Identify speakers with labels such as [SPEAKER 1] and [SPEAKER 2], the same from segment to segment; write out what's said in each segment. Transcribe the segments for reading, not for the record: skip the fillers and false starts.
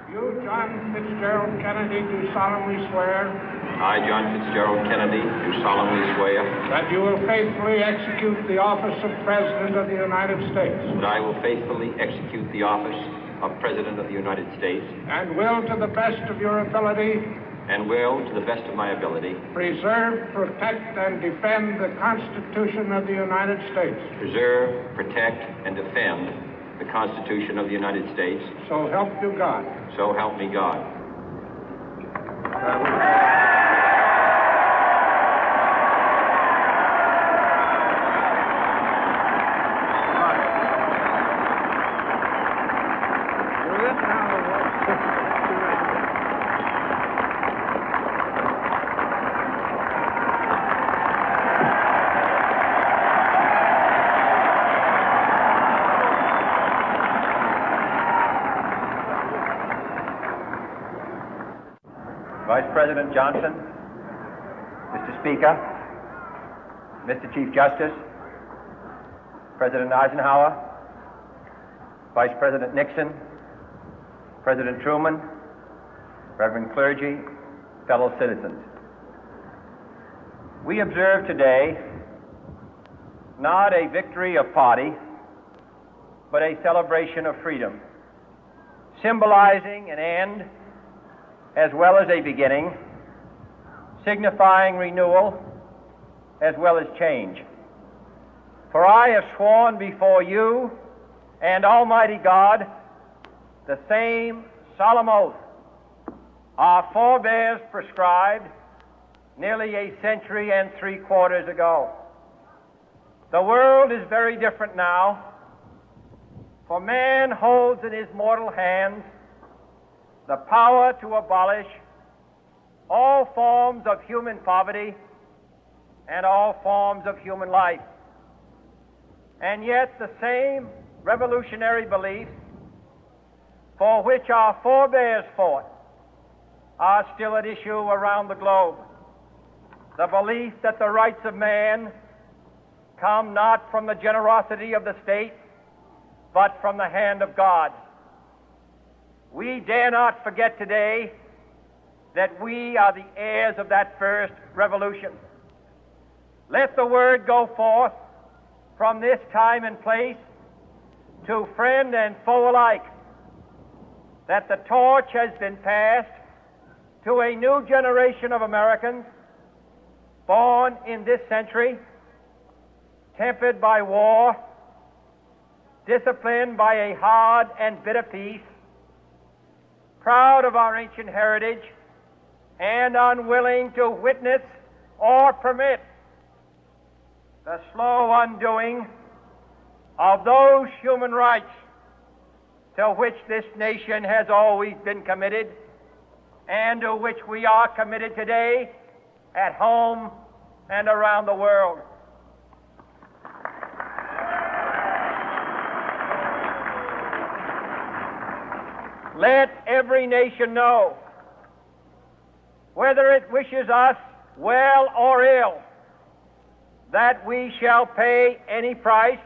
[SPEAKER 1] You, John Fitzgerald Kennedy, do solemnly swear
[SPEAKER 2] I, John Fitzgerald Kennedy, do solemnly swear
[SPEAKER 1] that you will faithfully execute the office of President of the United States
[SPEAKER 2] that I will faithfully execute the office of President of the United States
[SPEAKER 1] and will, to the best of your ability,
[SPEAKER 2] and will, to the best of my ability,
[SPEAKER 1] preserve, protect, and defend the Constitution of the United States.
[SPEAKER 2] preserve, protect, and defend the Constitution of the United States.
[SPEAKER 1] So help you God.
[SPEAKER 2] So help me God.
[SPEAKER 3] Vice President Johnson, Mr. Speaker, Mr. Chief Justice, President Eisenhower, Vice President Nixon, President Truman, Reverend clergy, fellow citizens. We observe today not a victory of party, but a celebration of freedom, symbolizing an end as well as a beginning, signifying renewal as well as change. For I have sworn before you and Almighty God the same solemn oath our forebears prescribed nearly a century and 3/4 ago. The world is very different now, for man holds in his mortal hands the power to abolish all forms of human poverty and all forms of human life. And yet the same revolutionary beliefs for which our forebears fought are still at issue around the globe. The belief that the rights of man come not from the generosity of the state, but from the hand of God. We dare not forget today that we are the heirs of that first revolution. Let the word go forth from this time and place to friend and foe alike that the torch has been passed to a new generation of Americans born in this century, tempered by war, disciplined by a hard and bitter peace, proud of our ancient heritage, and unwilling to witness or permit the slow undoing of those human rights to which this nation has always been committed and to which we are committed today at home and around the world. Let every nation know, whether it wishes us well or ill, that we shall pay any price,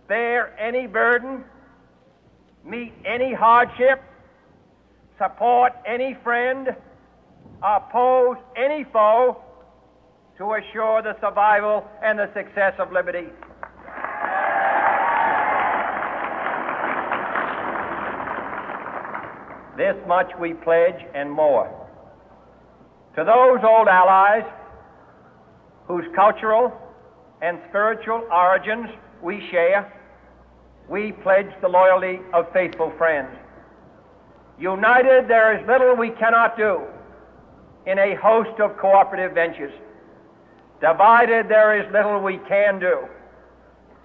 [SPEAKER 3] bear any burden, meet any hardship, support any friend, oppose any foe to assure the survival and the success of liberty. This much we pledge and more. To those old allies whose cultural and spiritual origins we share, we pledge the loyalty of faithful friends. United, there is little we cannot do in a host of cooperative ventures. Divided, there is little we can do,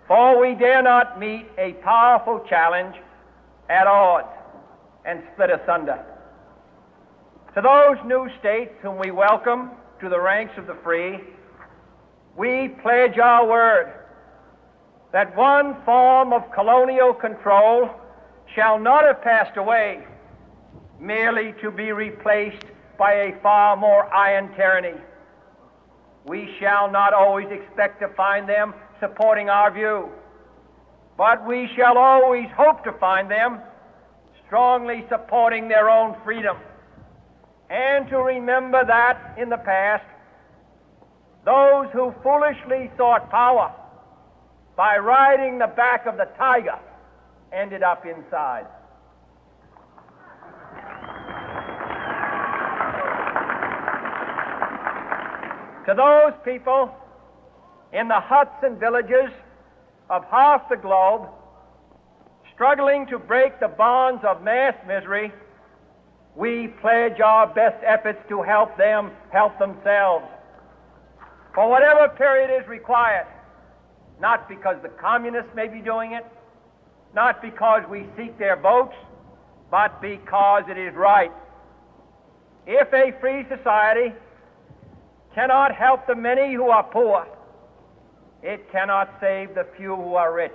[SPEAKER 3] for we dare not meet a powerful challenge at odds and split asunder. To those new states whom we welcome to the ranks of the free, we pledge our word that one form of colonial control shall not have passed away, merely to be replaced by a far more iron tyranny. We shall not always expect to find them supporting our view, but we shall always hope to find them strongly supporting their own freedom, and to remember that in the past, those who foolishly sought power by riding the back of the tiger ended up inside. To those people in the huts and villages of half the globe struggling to break the bonds of mass misery, we pledge our best efforts to help them help themselves for whatever period is required, not because the communists may be doing it, not because we seek their votes, but because it is right. If a free society cannot help the many who are poor, it cannot save the few who are rich.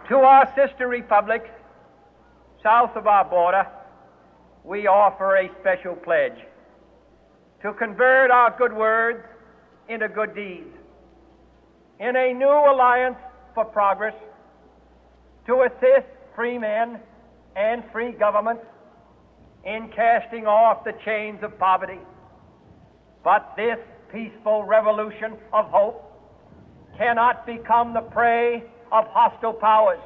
[SPEAKER 3] To our sister republics south of our border, we offer a special pledge to convert our good words into good deeds, in a new alliance for progress, to assist free men and free governments in casting off the chains of poverty. But this peaceful revolution of hope cannot become the prey of hostile powers.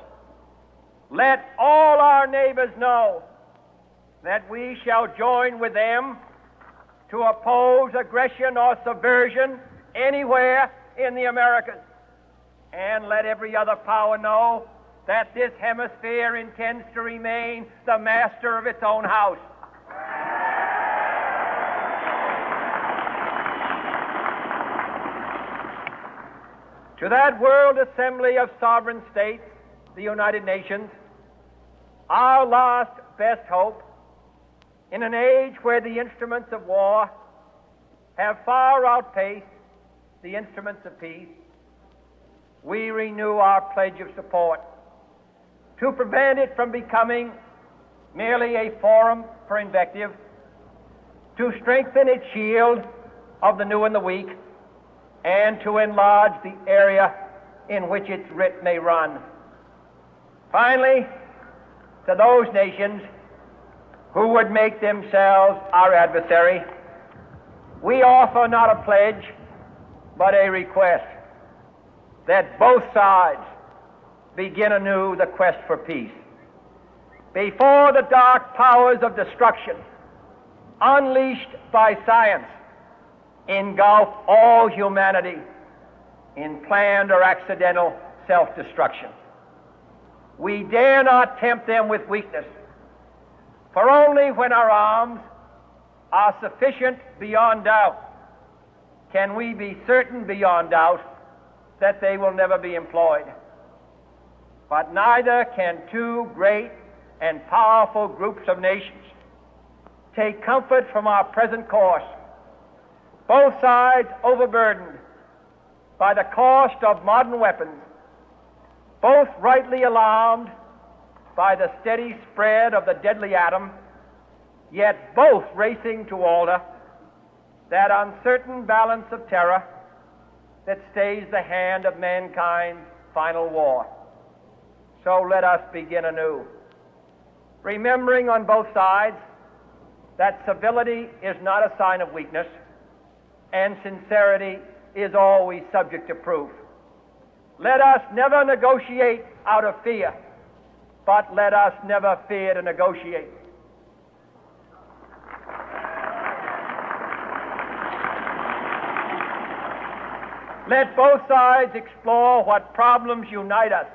[SPEAKER 3] Let all our neighbors know that we shall join with them to oppose aggression or subversion anywhere in the Americas. And let every other power know that this hemisphere intends to remain the master of its own house. To that World Assembly of Sovereign States, the United Nations, our last best hope, in an age where the instruments of war have far outpaced the instruments of peace, we renew our pledge of support to prevent it from becoming merely a forum for invective, to strengthen its shield of the new and the weak, and to enlarge the area in which its writ may run. Finally, to those nations who would make themselves our adversary, we offer not a pledge, but a request that both sides begin anew the quest for peace. Before the dark powers of destruction, unleashed by science, engulf all humanity in planned or accidental self-destruction, we dare not tempt them with weakness, for only when our arms are sufficient beyond doubt can we be certain beyond doubt that they will never be employed. But neither can two great and powerful groups of nations take comfort from our present course, both sides overburdened by the cost of modern weapons, both rightly alarmed by the steady spread of the deadly atom, yet both racing to alter that uncertain balance of terror that stays the hand of mankind's final war. So let us begin anew, remembering on both sides that civility is not a sign of weakness, and sincerity is always subject to proof. Let us never negotiate out of fear, but let us never fear to negotiate. Let both sides explore what problems unite us,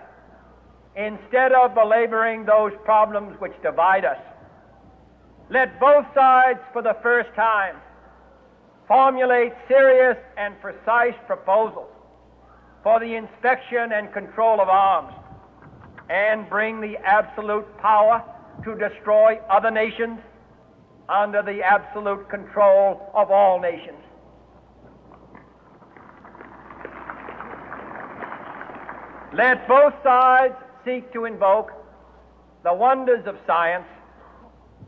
[SPEAKER 3] instead of belaboring those problems which divide us. Let both sides, for the first time, formulate serious and precise proposals for the inspection and control of arms, and bring the absolute power to destroy other nations under the absolute control of all nations. Let both sides seek to invoke the wonders of science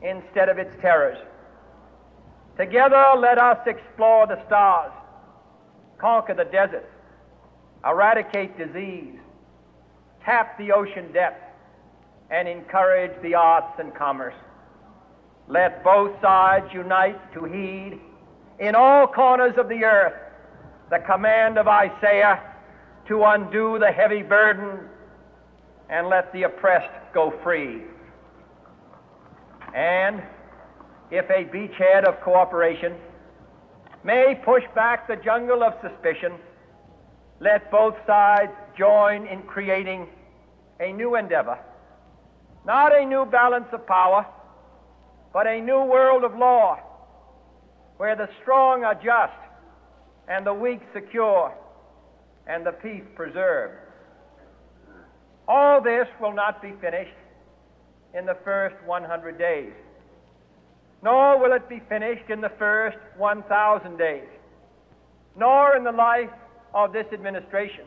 [SPEAKER 3] instead of its terrors. Together, let us explore the stars, conquer the deserts, eradicate disease, tap the ocean depth, and encourage the arts and commerce. Let both sides unite to heed in all corners of the earth the command of Isaiah to undo the heavy burden and let the oppressed go free. And if a beachhead of cooperation may push back the jungle of suspicion, let both sides join in creating a new endeavor, not a new balance of power, but a new world of law, where the strong are just and the weak secure and the peace preserved. All this will not be finished in the first 100 days, nor will it be finished in the first 1,000 days, nor in the life of this administration,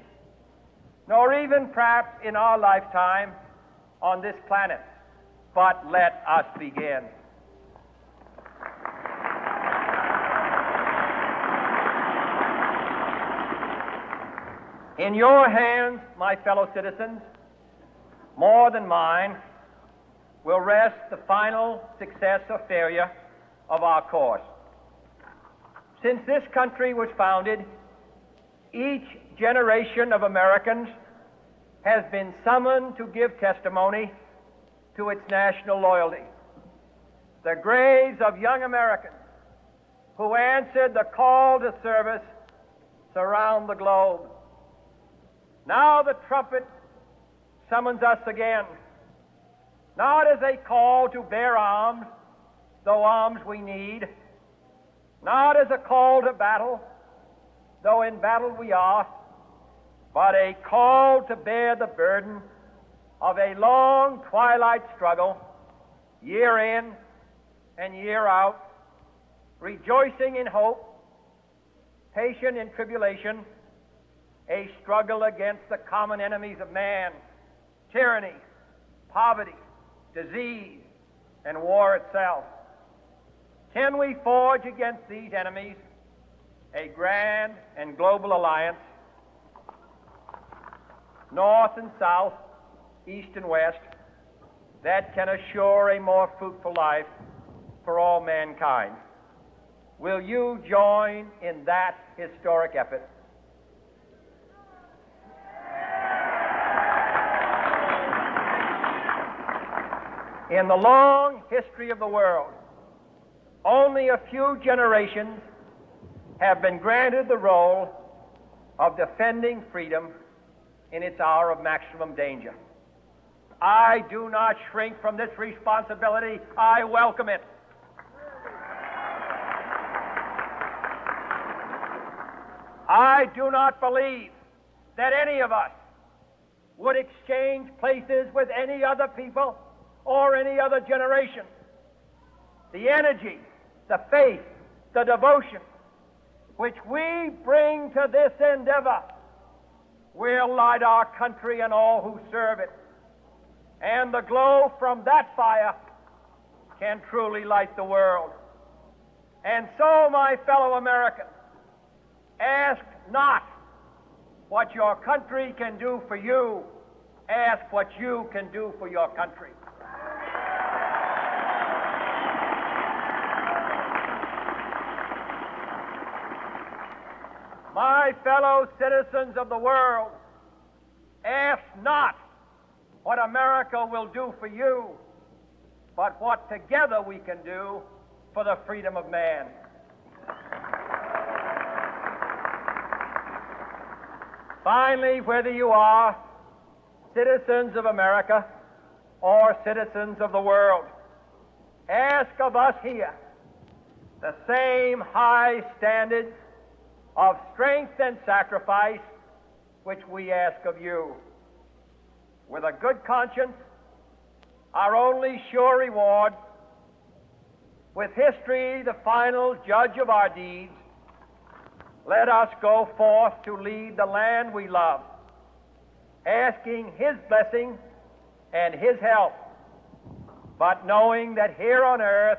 [SPEAKER 3] nor even perhaps in our lifetime on this planet. But let us begin. In your hands, my fellow citizens, more than mine, will rest the final success or failure of our course. Since this country was founded, each generation of Americans has been summoned to give testimony to its national loyalty. The graves of young Americans who answered the call to service surround the globe. Now the trumpet summons us again, not as a call to bear arms, though arms we need, not as a call to battle, though in battle we are, but a call to bear the burden of a long twilight struggle, year in and year out, rejoicing in hope, patient in tribulation, a struggle against the common enemies of man, tyranny, poverty, disease, and war itself. Can we forge against these enemies a grand and global alliance, north and south, east and west, that can assure a more fruitful life for all mankind? Will you join in that historic effort? In the long history of the world, only a few generations have been granted the role of defending freedom in its hour of maximum danger. I do not shrink from this responsibility. I welcome it. I do not believe that any of us would exchange places with any other people or any other generation. The energy, the faith, the devotion which we bring to this endeavor will light our country and all who serve it. And the glow from that fire can truly light the world. And so, my fellow Americans, ask not what your country can do for you. Ask what you can do for your country. My fellow citizens of the world, ask not what America will do for you, but what together we can do for the freedom of man. Finally, whether you are citizens of America or citizens of the world, ask of us here the same high standards of strength and sacrifice which we ask of you. With a good conscience, our only sure reward, with history the final judge of our deeds, let us go forth to lead the land we love, asking His blessing and His help, but knowing that here on earth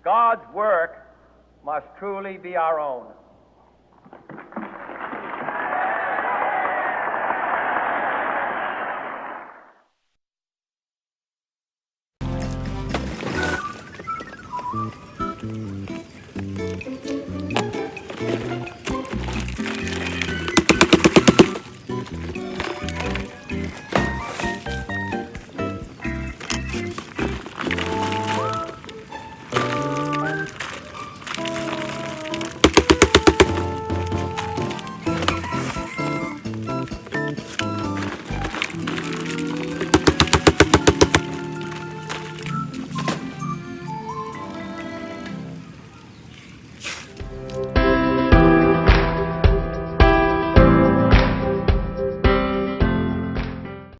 [SPEAKER 3] God's work must truly be our own.